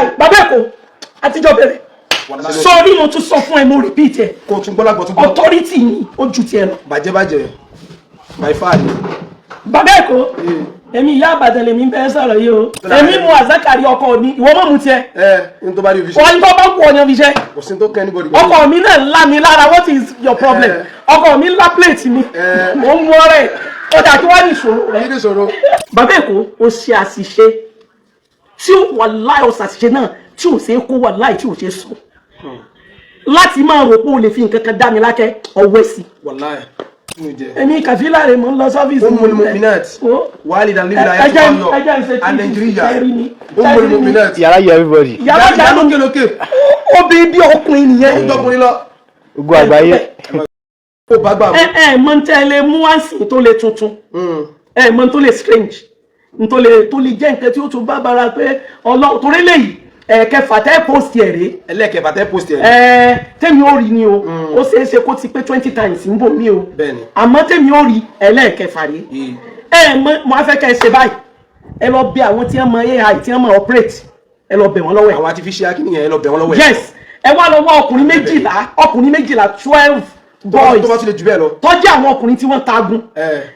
báyìí bàbá ẹ̀kọ́ àtijọ́ bẹ̀rẹ̀ sọ́ọ́rí mo tún sọ fún ẹ mo repeat ẹ kò tún gbọ́lá gbọ́ tún gbọ́ authority ni ó ju tiẹ̀ lọ. bàjẹ́ my father. bàbá ẹ̀kọ́ èmi ìyá àbàdàn lèmi bẹ́ẹ̀ sọ̀rọ̀ yìí o èmi mu àzákàrí ọkọ mi ìwọ mọ̀ mu tiẹ̀. n tó bá rí o fi ṣe. wọ́n tó bá kú ọyàn fi ṣe. kò sí tó kẹ́ anybody. ọkọ mi náà ńlá mi lára what is your problem ọkọ mi ńlá plate mi mo ń mú ọ̀rẹ́ ọjà tí wọ́n ní ìṣòro rẹ̀. kí ni ìṣòro. bàbá ẹ̀kọ́ o ṣe àṣìṣe tí wàláì ọ̀sà àṣìṣe náà tí ò ṣe é kó wàláì tí ò ṣe é sọ láti máa rò pé o lè fi nǹkan kan dá mi lákẹ́ ọwọ́ sí. wàláì èmi kàfílà rẹ̀ mọ̀ ń lọ sọ́fíìsì. Ummul Mu'minat walidan lillahi ayatollah and Nigeria Ummul Mu'minat. yàrá yẹ everybody. yàrá jà lókè lókè. obìnrin bí ọkùnrin nìyẹn. ọkùnrin lọ. ogun àgbáyé. ó bá gbà mọ́. mọ̀ ń tẹ́lẹ̀ mú wáǹsì tó lè tuntun mọ̀ tó lè strange tó lè jẹ́ nǹkan tí ó tún bá bara pé ọlọ́run torí lèyí ẹ̀kẹfà tẹ́ post ẹ̀ rèé. ẹlẹ́kẹfà tẹ́ post ẹ̀ rèé. tẹ́mi ó rí ni o ó ṣeé ṣe kó ti pé 20 times ń bò mí o bẹ́ẹ̀ni àmọ́ tẹ́mi ó rí ẹlẹ́kẹfà rèé. mo á fẹ́ kẹ́ ẹ ṣe báyìí ẹ lọ bẹ̀ àwọn tí wọ́n mọ AI tí wọ́n mọ operate ẹ lọ bẹ̀ wọ́n lọ́wọ́ ẹ̀. àwọn artificial kí nìyẹn ẹ lọ bẹ̀ wọ́n lọ́wọ́ ẹ̀. yes ẹ wá lọ wá ọkùnrin méjìlá 12 boys tó bá tún lè jù bẹ́ẹ̀ lọ. tọ́jú àwọn ọkùnrin tí wọ́n tagun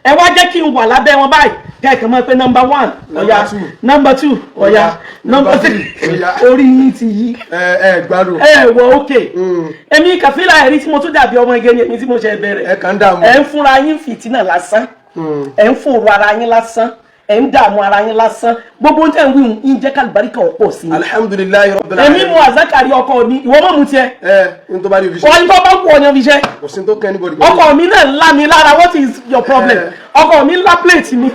ẹ wá jẹ́ kí n wà lábẹ́ wọn báyìí kẹ́kẹ́ mọ́ pé number 1 ọ̀yà number 2 ọ̀yà number 3 orí yín ti yí. gbádùn. wọ òkè èmi kàfílà ẹ̀rí tí mo tún dàbí ọmọ ẹgẹ́ ni èmi tí mo ṣe bẹ̀rẹ̀. ẹ kàn ń dààmú. ẹ ń fúnra yín fìtínà lásán ẹ ń fòrò ara yín lásán ẹ ń dààmú ara yín lásán gbogbo ohun tẹ́ ń wíwùn yín jẹ́ kálùbáríkà ọ̀pọ̀ sí i. alhamdulilayi rabbil alamin. èmi mu àzákàrí ọkọ mi ìwọ mọ̀ mu tiẹ̀. n tó bá rí o fi ṣe. wọ́n tó bá kú ọyàn fi ṣe. kò sí tó kẹ́ anybody. ọkọ mi náà ńlá mi lára what is your problem. ọkọ mi ńlá plate mi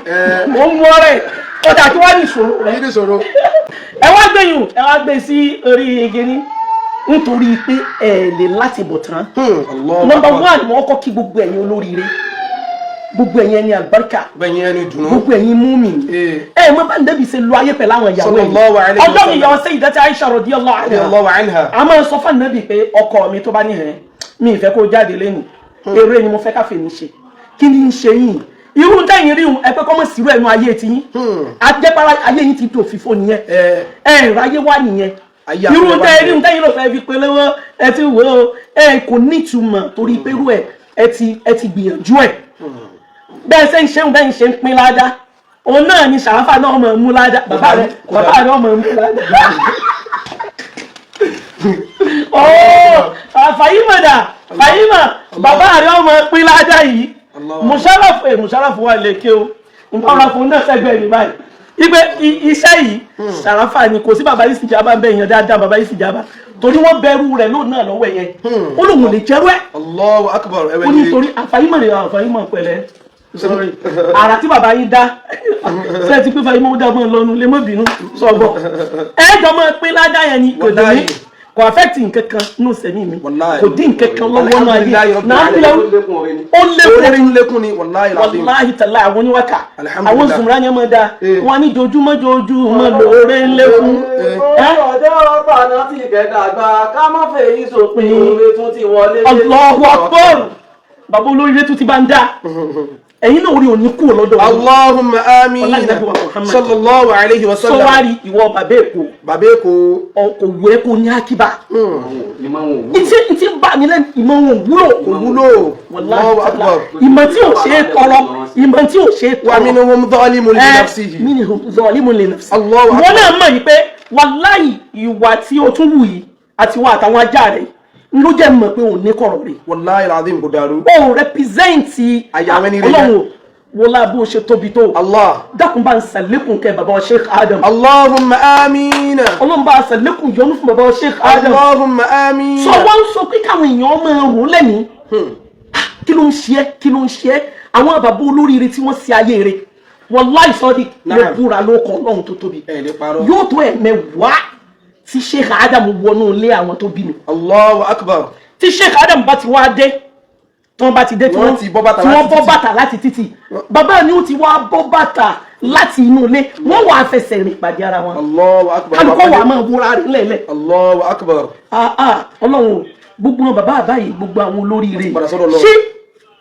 mo ń mú ọ̀rẹ́ ọjà tí wọ́n ní ìṣòro rẹ̀. kí ni ìṣòro. ẹ wá gbẹ̀yìn ẹ wá gbé sí orí igi ní nítorí pé ẹ lè láti bọ̀ tán. number 1 mo kọ́ kí gbogbo ẹ̀yin olóríire gbogbo ẹ̀yin ẹni àlùbáríkà gbogbo ẹ̀yin múmi mọ́ bá ń débi ṣe lo ayé pẹ̀lú àwọn ìyàwó ẹ̀ ọjọ́ mi yọ Sayyidati Aisha radiyallahu anha a máa sọ fún Ànábì pé ọkọ mi tó bá ní ẹ̀ mi ìfẹ́ kó jáde lẹ́nu eré ni mo fẹ́ káfẹ́ mi ṣe kí ni ń ṣe yìí irú tẹ́yìn rí ẹgbẹ́ kọ́mọ̀ sírú ẹ̀nu ayé ti yín ajẹ́pára ayé yín ti tó fífó nìyẹn ráyé wá nìyẹn irú tẹ́yìn ló fẹ́ fi pé lọ́wọ́ ẹ ti wò ó kò nítumọ̀ torí pé irú ẹ ti gbìyànjú ẹ̀ bẹ́ẹ̀ ṣe ń ṣeun bẹ́ẹ̀ ń ṣe ń pín ládá òun náà ni Ṣàráfà náà mọ̀ mú ládá bàbá rẹ̀ mọ̀ mú ládá. Fàyímà bàbá rẹ̀ ọmọ pín ládá yìí Mùṣáràfù wà lè ké o Mùṣáràfù náà sẹ́gbẹ̀ẹ́ mi báyìí ipe iṣẹ́ yìí Ṣàráfà ni kò sí bàbá yìí sì jábá bẹ́ẹ̀ yẹn dáadáa bàbá yìí sì jábá torí wọ́n bẹ̀rù rẹ̀ lóun náà lọ́wọ́ yẹn ó lóun lè jẹ́rú ẹ̀. Allahu akbar. ó ní torí Fàyímà pẹ̀lẹ́ sorry ara tí bàbá yín dá ṣe ti pé Fàyímà ó dá mọ́ lọ́nu lè mọ́ bínú sọ́gbọ́ ẹ̀ẹ́dọ̀ mọ́ pé ládá yẹn ni kò dé ní kò affect nǹkan kan nù sẹ́mi mi kò dín nǹkan kan lọ́wọ́ náà yé náà ó lékún ni wàláhì tàlá àwọn oníwákà àwọn zùmùrà yẹn mọ́ dáa wọn ní jojúmọ́ lóore lékún. ọjọ́ ọ̀pàná ti gẹ̀dàgbà ká má fẹ́ yí sópin oore tún ti wọlé. Allahu Akbar bàbá olóríire tún ti bá ń dá ẹ̀yin náà orí òní kú lọ́dọ̀ Allahumma amin sallallahu alayhi wa sallam. sọ́wárí ìwọ bàbá èkó kò wú ẹ́ kó ní àkíbá ìtí ń bá nílẹ̀ ìmọ̀ wọn wúlò Allahu akbar. ìmọ̀ tí ò ṣe é tọrọ ìmọ̀ tí ò ṣe é tọrọ wa minhum zalimun li nafsihi. minhum zalimun li nafsihi. Allahu akbar. wọ́n náà mọ̀ yìí pé wàláhì ìwà tí o tún wù yìí àti wà àtàwọn ajá rẹ̀ ló jẹ́ mọ̀ pé òun ní kọ̀rọ̀ rẹ̀. Wallahi alazim kò dàrú. ó rẹpizẹ́ǹtì àyàwó ẹni rẹ̀ Ọlọ́run wọlá bó ṣe tóbi tó. Allah. dákun bá ń sàlékún kẹ bàbá Sheikh Adam. Allahumma amin. Ọlọ́run bá sàlékún yọ́nú fún bàbá Sheikh Adam. Allahumma amin. sọ wọ́n ń sọ pé káwọn èèyàn máa rò lẹ́ni. kí ló ń ṣe é àwọn bàbá olóríire tí wọ́n ṣe ayé rẹ̀ wallahi sọ́ọ́dí lè búra ló kọ́ Ọlọ́run tó tóbi. yóò tó ẹ̀mẹ́wàá tí Sheikh Adam wọnú ilé àwọn tó bí mi. Allahu akbar. tí Sheikh Adam bá ti wá dé tí wọ́n bá ti dé tí wọ́n bọ́ bàtà láti títì bàbá ni ó ti wá bọ́ bàtà láti inú ilé wọ́n wà fẹsẹ̀ rìn pàdé ara wọn. Allahu akbar. kálukọ́ wà máa wúra rẹ̀ lẹ́lẹ̀. Allahu akbar. Ọlọ́run gbogbo wọn bàbá àbáyé gbogbo àwọn olóríire ṣé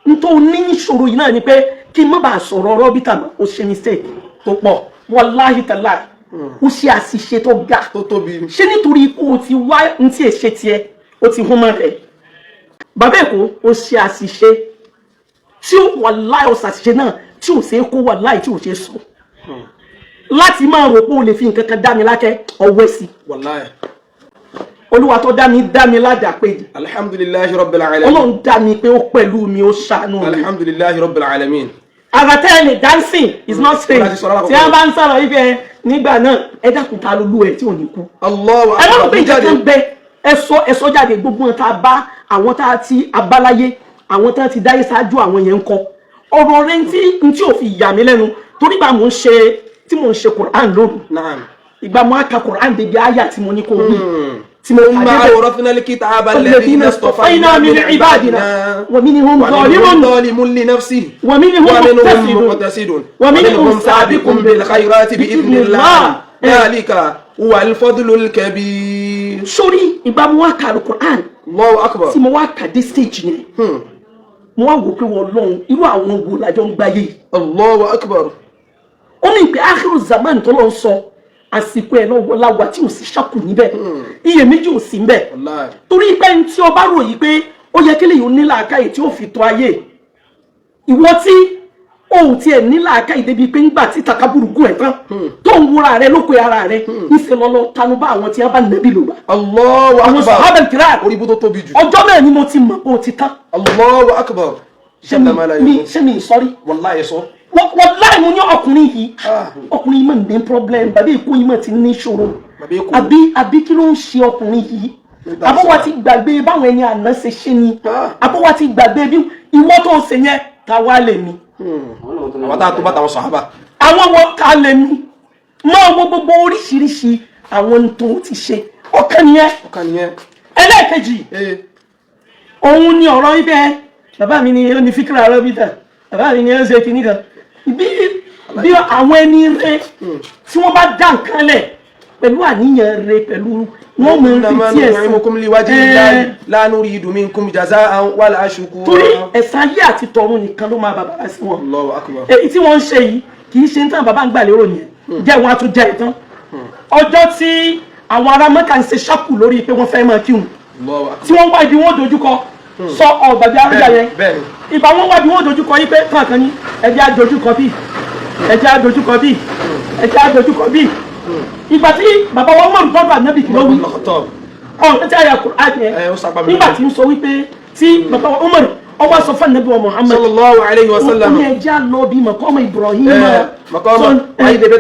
n tó ní ìṣòro yìí náà ni pé kí n má bàa sọ̀rọ̀ rọ́bìtà mọ́ ó ṣe mistake tó pọ̀ wallahi taala ó ṣe àṣìṣe tó ga tó tóbi ṣé nítorí ikú o ti wá ní tí èṣe tiẹ̀ o ti hún mọ́ rẹ̀ bàbá Èkó ó ṣe àṣìṣe tí ó wà láì ó ṣàṣìṣe náà tí ò ṣe é kó wà láì tí ò ṣe é sọ láti máa rò pé o lè fi nǹkan kan dá mi lákẹ́ ọwọ́ sí wàláhì Olúwa tó dá mi ládàá pé alhamdulillahi rabbil alamin Ọlọ́run dá mi pé ó pẹ̀lú mi ó ṣàánú mi alhamdulillahi rabbil alamin agatẹ́lẹ̀ dancing is not strange tí a bá ń sọ̀rọ̀ ibẹ̀ nígbà náà ẹ dákun ta ló lú ẹ tí ò ní kú Allahu ẹ lọ́rùn pé akbar ìjọba bẹ ẹ̀sọ́ jáde gbogbo wọn tá a bá àwọn tá a ti abáláyé àwọn tá a ti dáyé ṣáájú àwọn yẹn ń kọ ọ̀rọ̀ rẹ tí ò fi yà mí lẹ́nu torí bá mò ń ṣe Quran lóru na'am ìgbà mo á ka Quran débi àyà tí mo ní kó wí tí mo ثم أورثنا الكتاب الذين اصطفينا من عبادنا ومنهم ظالم لنفسه ومنهم مقتصد ومنهم سابق بالخيرات بإذن الله ذلك هو الفضل الكبير sórí ìgbà mo wá ka Quran الله أكبر tí mo wá ka dé stage yẹn mo wá wò pé wọ́n lọ́hùn irú àwọn wo lájọ ń gbáyé الله أكبر ó ní pé ákírù zaman tó lọ sọ àsìkò ẹ̀ lọ́wọ́ láwa tí ò sí ṣàkù níbẹ̀ iyèméjì ò sí níbẹ̀ torí pé ní tí ọba ròyìn pé ó yẹ kí lèyìn onílà àkáyè tí ó fi tó ayé ìwọ tí òun tiẹ̀ nílà àkáyè débi pé ńgbà tí takaburuku ẹ̀ tán tó ń wúra rẹ ló pe ara rẹ ìfẹ́ lọ́lọ́ tanubá àwọn tí wọ́n bá nẹ́bí lò wá. Allahu àwọn akbar sàhábà kìrá orí bó tó tóbi jù. ọjọ́ náà ni mo ti mọ̀ pé o ti tán. Allahu akbar ṣé mi sọ́rí. wàláyé sọ. wọ́n láì mú ní ọkùnrin yìí ọkùnrin yìí mọ̀ ní problem bàbá Èkó yìí mọ̀ ti ní ìṣòro àbí kí ló ń ṣe ọkùnrin yìí àbọ̀wá ti gbàgbé báwọn ẹni àná ṣe ṣe ni àbọ̀wá ti gbàgbé bí ìwọ tó ṣe yẹn ká wá lè mi. àwọn tá a tó bá tàwọn sàhábà. àwọn wọn ká lè mi máa wo gbogbo oríṣiríṣi àwọn tó ti ṣe ọ̀kan nìyẹn. ẹlẹ́ẹ̀kejì òun ni ọ̀rọ̀ ibẹ̀ bàbá mi ni ó ní fíkìrà rọ́bìtà bàbá mi ni ó ṣe kìíní kan bí àwọn ẹni rẹ tí wọ́n bá dá nǹkan lẹ̀ pẹ̀lú àníyàn rẹ pẹ̀lú wọ́n mú ní tí ẹ̀sìn la nuridu minkum jaza'an wala shukura. torí ẹ̀san ayé àti tọ̀run nìkan ló máa bàbá sí wọn. Allahu akbar. èyí tí wọ́n ń ṣe yìí kì í ṣe nítorí bàbá ń gbà lérò yẹn jẹ́ wọn á tún jẹ́ ìtàn ọjọ́ tí àwọn ará Mẹ́kà ń ṣe ṣáàpù lórí pé wọ́n fẹ́ máa kírun tí wọ́n wá ibi wọn dojúkọ sọ ọ̀gbàgbé arúgbà yẹn ìgbà wọn wá ibi wọn dojúkọ yìí pé kankan ní ẹjẹ́ àdojúkọ bíi ẹjẹ́ àdojúkọ bíi ẹjẹ́ àdojúkọ bíi ìgbà tí bàbá wọn mọ̀rún tọ́jú ànábì kí ló wí ọ̀hún tí a yà kúrò àjẹ́ nígbà tí ń sọ wípé tí bàbá wọn mọ̀rún ọwọ́ sọ fún ànábì wa Muhammad sallallahu alayhi wa sallam ó ní ẹjẹ́ àlọ́ bíi maqama Ibrahim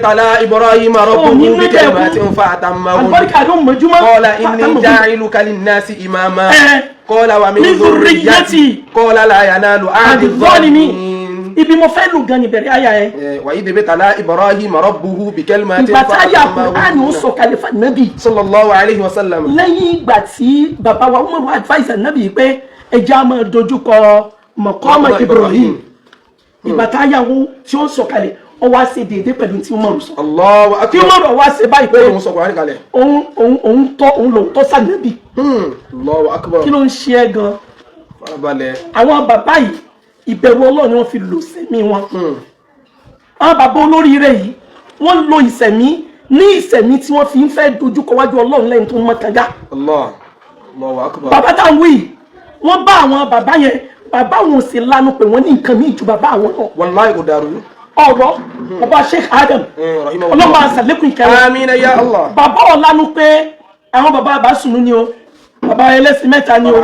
tala Ibrahim rabbuhu bi kalimatin fa'atammahu àlùbáríkà ló mọ̀júmọ́ qala inni ja'iluka linnasi imama qala wa min dhurriyyati qala la yanalu ahdi adh-dhalimin. ibi mo fẹ́ lù gan ni bẹ̀rẹ̀ àyà ẹ̀. wa idh ibtala Ibrahim rabbuhu bi kalimatin ìgbà tá a yà Kùránì ó sọ̀kalẹ̀ fún ànábì sallallahu alayhi wa sallam. lẹ́yìn ìgbà tí bàbá wa Umaru advice ànábì pé ẹjẹ́ a máa dojúkọ maqama Ibrahim ìgbà tá a yà wo tí ó sọ̀kalẹ̀ ó wá ṣe déédéé pẹ̀lú tí Umaru sọ. Allahu akbar. tí Umaru wá ṣe báyìí pé òun sọ Kùránì kalẹ̀. òun lòun tọ́ sànábì. Allahu akbar. kí ló ń ṣe é gan. farabalẹ̀. àwọn bàbá yìí ìbẹ̀rù Ọlọ́run ni wọ́n fi lò sẹ́mi wọn. àwọn bàbá olóríire yìí wọ́n lo ìsẹ̀mí ní ìsẹ̀mí tí wọ́n fi ń fẹ́ dojúkọ wájú Ọlọ́run lẹ́yìn tó ń mọ́ kanga. Allahu akbar. bàbá táwọn wí wọ́n bá àwọn bàbá yẹn bàbá wọn sì lanu pé wọ́n ní nǹkan míì ju bàbá àwọn náà. wallahi kò dàrú. ọ̀rọ̀ bàbá Sheikh Adam ọlọ́mọ àṣàlékún ìkẹrẹ amina ya Allah. bàbá ọ̀lanu pé àwọn bàbá àbásùnú ni o bàbá ẹlẹ́sìn mẹ́ta ni o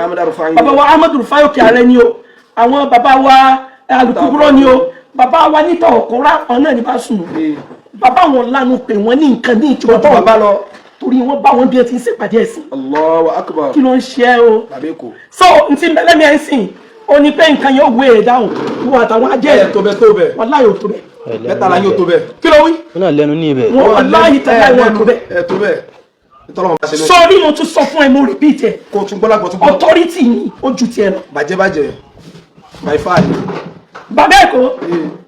bàbá wa Ahmadu Rufai Òkè Àrẹ ni o àwọn bàbá wa Alukuburo ni o bàbá wa níta ọ̀kọ́rá ọ̀nà ní básùnú bàbá wọn lanu pé wọ́n ní nǹkan ní ìjọba bàbá lọ torí wọ́n bá wọn bí ẹ ti ń ṣèpàdé ẹ̀sìn. Allahu akbar. kí ló ń ṣe é o. bàbá Èkó. so n ti bẹ́lẹ̀ mi ẹ̀ sìn ó ní pé nǹkan yóò wé e dáhùn wọ́n àtàwọn ajẹ́ ẹ̀ tó bẹ́ẹ̀. wàláhì ò tó bẹ́ẹ̀. mẹ́ta la yóò tó bẹ́ẹ̀. kí ló wí. ó náà lẹ́nu ní ibẹ̀. wọ́n wàláhì tẹ́lẹ̀ wọn tó bẹ́ẹ̀. ẹ̀ tó bẹ́ẹ̀. sọ́ọ́rí mo tún sọ fún ẹ mo repeat ẹ. kò tún gbọ́dọ̀ gbọ́ tún gbọ́. authority ni ó ju tiẹ̀ lọ. bàjẹ́ my father. bàbá Èkó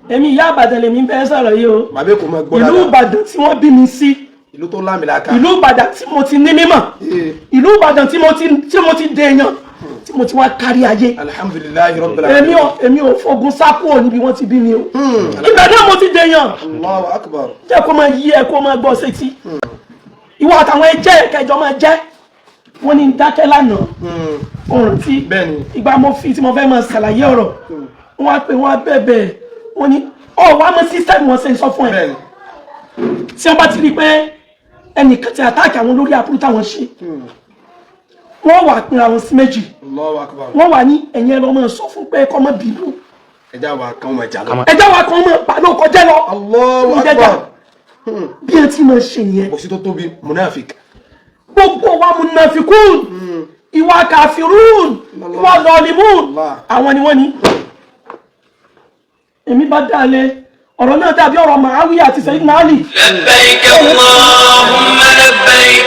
èmi ìyá Ìbàdàn lèmi bẹ́ẹ̀ sọ̀rọ̀ yìí o. bàbá Èkó máa gbọ́ dáadáa. ìlú Ìbàdàn tí wọ́n bí mi sí. ìlú tó lámìlaka. ìlú Ìbàdàn tí mo ti ní mímọ̀. ìlú Ìbàdàn tí mo ti dèèyàn tí mo ti wá kárí ayé. alhamdulillahi rabbil alamin. èmi ò fogun sákò níbi wọ́n ti bí mi o. ibẹ̀ náà mo ti dèèyàn. Allahu akbar. jẹ́ kó máa yí ẹ kó máa gbọ́ sétí. ìwọ àtàwọn ẹjẹ́ kẹjọ máa jẹ́ wọ́n ní dákẹ́ lánàá. ọ̀rọ̀ tí ìgbà mo fi tí mo fẹ́ máa ṣàlàyé ọ̀rọ̀ wọ́n á pè wọ́n á bẹ̀bẹ̀ wọ́n ní wàá mọ sísẹ́mù wọn ṣe ń sọ fún ẹ. tí wọ́n bá ti rí i pé ẹnìkan ti àtáàkì àwọn lórí àbúrú táwọn ṣe wọ́n wà pinra wọn sí méjì. Allahu akbar. wọ́n wà ní ẹ̀yìn ẹ̀ lọ́ máa sọ fún pé kọ́ mọ́ bínú. ẹja wa kan máa jà lọ. ẹja wa kan máa pa ló kọjá lọ. Allahu akbar. bí ẹ ti máa ṣe nìyẹn. òsì tó tóbi munafik. gbogbo wa munafikun ìwà kàfírún ìwà zalimun àwọn ni wọ́n ní. èmi bá dáalé ọ̀rọ̀ náà dàbí ọ̀rọ̀ Muawiya àti Sayyidina Ali. labbaik Allahumma labbaik.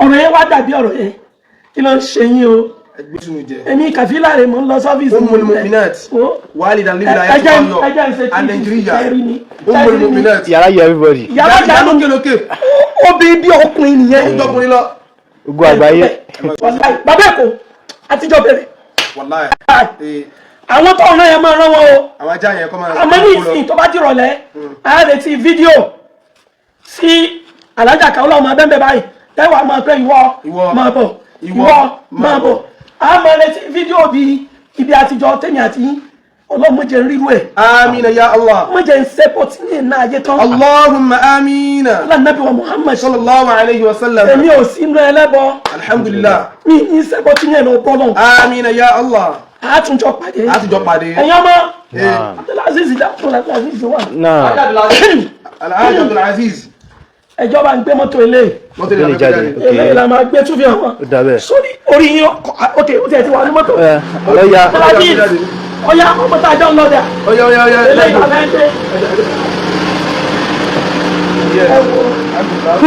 ọ̀rọ̀ yẹn wá dàbí ọ̀rọ̀ yẹn kí ló ń ṣe yín o. èmi kàfílà rẹ̀ mọ̀ ń lọ sọ́fíìsì. Ummul mu'minat walidan lillahi ayatollah and Nigeria. Ummul mu'minat. yàrá yẹ everybody. yàrá yàrá lókè. obìnrin bí ọkùnrin nìyẹn. ó dọ́kùnrin lọ. ogun àgbáyé. bàbá èkó àtijọ́ bẹ̀rẹ̀. wàláhì. àwọn tó ọ̀nà yẹn máa rán wọn o. àwọn ajá yẹn kọ́ máa. àmọ́ ní ìsìn tó bá dìrọ̀lẹ́ a retí fídíò sí alájà kan ọlọ́run máa bẹ́ẹ̀ báyìí tẹ́wàá máa pẹ́ ìwọ máa bọ̀ ìwọ máa bọ̀ a máa retí fídíò bí ibi àtijọ́ tẹ̀mí àti ọlọ́run mọ̀jẹ̀ ń rírú ẹ̀. amina ya Allah. mọ̀jẹ̀ ń sẹ́pọ̀ tí ní ìná ayé tán. Allahumma amina. alanabi wa Muhammad sallallahu alayhi wa sallam. èmi ò sínú ẹlẹ́bọ. alhamdulillah. mi ní sẹ́pọ̀ tí ní ẹ̀ lọ bọ́lọ̀. amina ya Allah. àtúnjọ pàdé. ẹ̀yin ọmọ Abdulaziz dàpọ̀ Abdulaziz wà. Alhaji Abdulaziz. ẹjọba ń gbé mọ́tò ilé. mọ́tò ilé jáde. ilé la máa gbé tún fi hàn wọ́n. sórí orí yín ok ó ti ẹ̀ ti wà ní mọ́tò. ọlọ́yà. Abdulaziz ọ̀yà ọmọ tá a jọ ń lọ dà. ọ̀yà. ilé ìgbàlá ń gbé.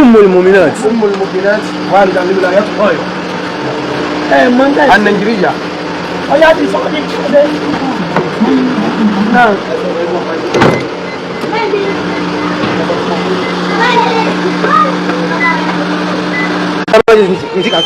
Ummul mu'minat. Ummul mu'minat walidan lillahi ayatollah. mọ̀ ń dẹ̀. and Nigeria. ọ̀yà ti sọ̀rọ̀ ní ìpàdé. náà. Nti kan.